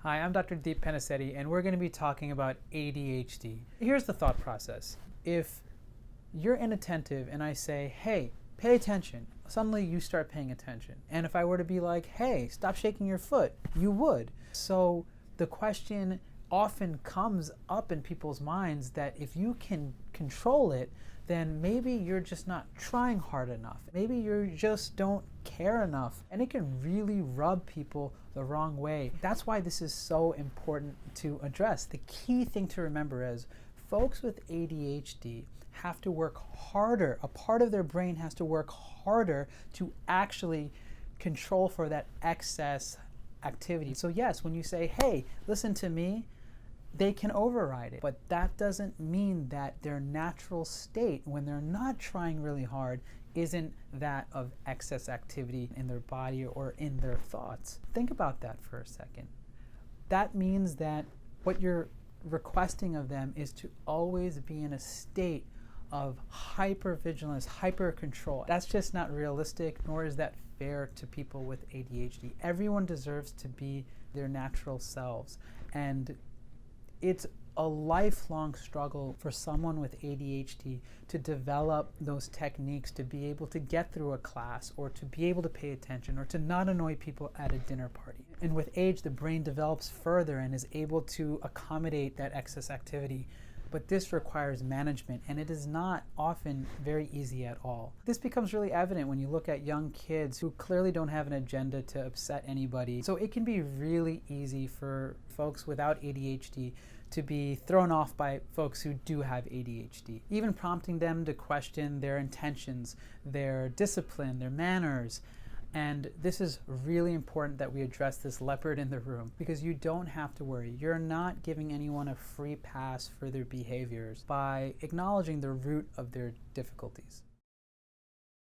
Hi, I'm Dr. Deep Penicetti, and we're going to be talking about ADHD. Here's the thought process. If you're inattentive and I say, hey, pay attention, suddenly you start paying attention. And if I were to be like, hey, stop shaking your foot, you would. So the question often comes up in people's minds that if you can control it, then maybe you're just not trying hard enough. Maybe you just don't care enough. And it can really rub people the wrong way. That's why this is so important to address. The key thing to remember is folks with ADHD have to work harder. A part of their brain has to work harder to actually control for that excess activity. So yes, when you say, hey, listen to me, they can override it. But that doesn't mean that their natural state, when they're not trying really hard, isn't that of excess activity in their body or in their thoughts. Think about that for a second. That means that what you're requesting of them is to always be in a state of hypervigilance, hyper control. That's just not realistic, nor is that fair to people with ADHD. Everyone deserves to be their natural selves. And it's a lifelong struggle for someone with ADHD to develop those techniques to be able to get through a class or to be able to pay attention or to not annoy people at a dinner party. And with age, the brain develops further and is able to accommodate that excess activity. But this requires management, and it is not often very easy at all. This becomes really evident when you look at young kids who clearly don't have an agenda to upset anybody. So it can be really easy for folks without ADHD to be thrown off by folks who do have ADHD, even prompting them to question their intentions, their discipline, their manners. And this is really important that we address this leopard in the room, because you don't have to worry. You're not giving anyone a free pass for their behaviors by acknowledging the root of their difficulties.